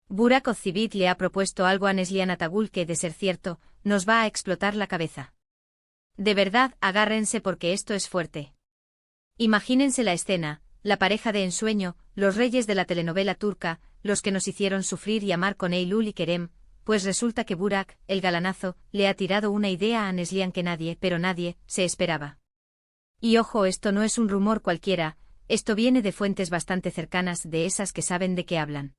Burak Ozcivit le ha propuesto algo a Neslihan Atagul que, de ser cierto, nos va a explotar la cabeza. De verdad, agárrense porque esto es fuerte. Imagínense la escena, la pareja de ensueño, los reyes de la telenovela turca, los que nos hicieron sufrir y amar con Eylül y Kerem, pues resulta que Burak, el galanazo, le ha tirado una idea a Neslihan que nadie, pero nadie, se esperaba. Y ojo, esto no es un rumor cualquiera, esto viene de fuentes bastante cercanas, de esas que saben de qué hablan.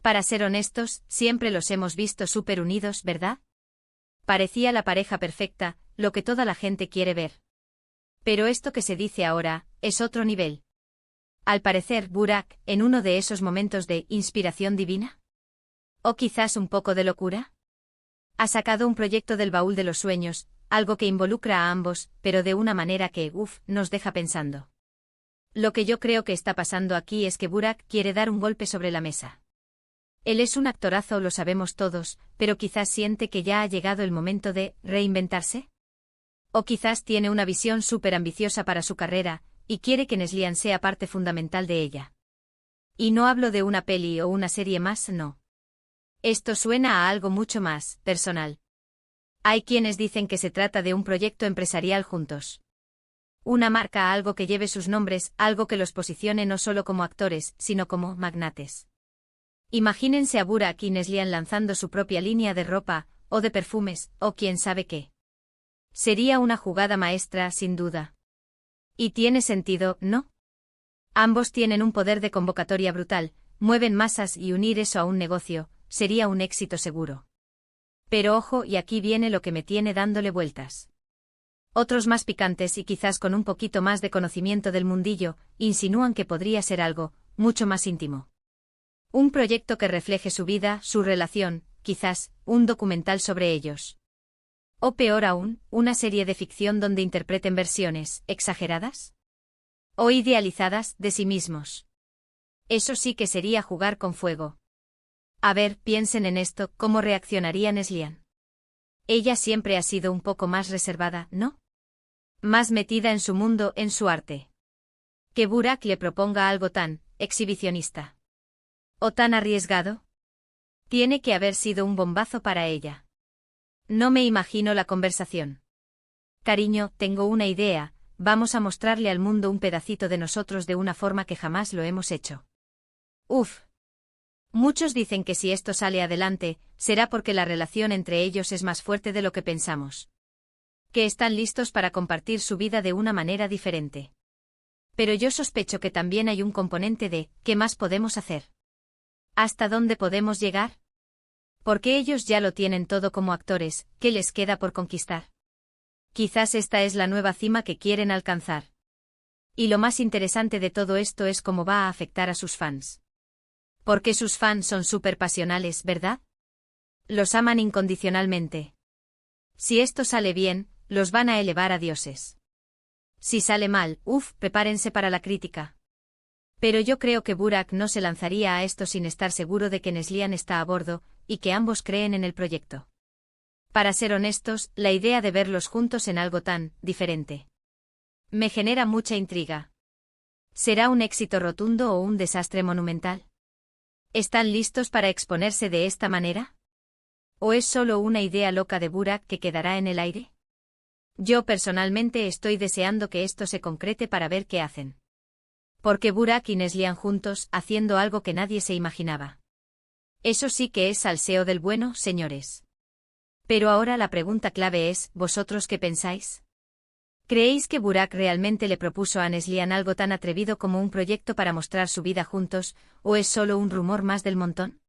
Para ser honestos, siempre los hemos visto súper unidos, ¿verdad? Parecía la pareja perfecta, lo que toda la gente quiere ver. Pero esto que se dice ahora, es otro nivel. Al parecer, Burak, en uno de esos momentos de inspiración divina. ¿O quizás un poco de locura? Ha sacado un proyecto del baúl de los sueños, algo que involucra a ambos, pero de una manera que, nos deja pensando. Lo que yo creo que está pasando aquí es que Burak quiere dar un golpe sobre la mesa. Él es un actorazo, lo sabemos todos, pero quizás siente que ya ha llegado el momento de reinventarse. O quizás tiene una visión súper ambiciosa para su carrera, y quiere que Neslihan sea parte fundamental de ella. Y no hablo de una peli o una serie más, no. Esto suena a algo mucho más personal. Hay quienes dicen que se trata de un proyecto empresarial juntos. Una marca, algo que lleve sus nombres, algo que los posicione no solo como actores, sino como magnates. Imagínense a Burak y Neslihan lanzando su propia línea de ropa, o de perfumes, o quién sabe qué. Sería una jugada maestra, sin duda. Y tiene sentido, ¿no? Ambos tienen un poder de convocatoria brutal, mueven masas y unir eso a un negocio, sería un éxito seguro. Pero ojo, y aquí viene lo que me tiene dándole vueltas. Otros más picantes y quizás con un poquito más de conocimiento del mundillo, insinúan que podría ser algo mucho más íntimo. Un proyecto que refleje su vida, su relación, quizás, un documental sobre ellos. O peor aún, una serie de ficción donde interpreten versiones exageradas o idealizadas de sí mismos. Eso sí que sería jugar con fuego. A ver, piensen en esto, ¿cómo reaccionaría Neslihan? Ella siempre ha sido un poco más reservada, ¿no? Más metida en su mundo, en su arte. Que Burak le proponga algo tan exhibicionista o tan arriesgado. Tiene que haber sido un bombazo para ella. No me imagino la conversación. Cariño, tengo una idea, vamos a mostrarle al mundo un pedacito de nosotros de una forma que jamás lo hemos hecho. Muchos dicen que si esto sale adelante, será porque la relación entre ellos es más fuerte de lo que pensamos. Que están listos para compartir su vida de una manera diferente. Pero yo sospecho que también hay un componente de ¿qué más podemos hacer? ¿Hasta dónde podemos llegar? Porque ellos ya lo tienen todo como actores, ¿qué les queda por conquistar? Quizás esta es la nueva cima que quieren alcanzar. Y lo más interesante de todo esto es cómo va a afectar a sus fans. Porque sus fans son súper pasionales, ¿verdad? Los aman incondicionalmente. Si esto sale bien, los van a elevar a dioses. Si sale mal, prepárense para la crítica. Pero yo creo que Burak no se lanzaría a esto sin estar seguro de que Neslihan está a bordo, y que ambos creen en el proyecto. Para ser honestos, la idea de verlos juntos en algo tan diferente me genera mucha intriga. ¿Será un éxito rotundo o un desastre monumental? ¿Están listos para exponerse de esta manera? ¿O es solo una idea loca de Burak que quedará en el aire? Yo personalmente estoy deseando que esto se concrete para ver qué hacen. Porque Burak y Neslihan juntos, haciendo algo que nadie se imaginaba. Eso sí que es salseo del bueno, señores. Pero ahora la pregunta clave es, ¿vosotros qué pensáis? ¿Creéis que Burak realmente le propuso a Neslihan algo tan atrevido como un proyecto para mostrar su vida juntos, o es solo un rumor más del montón?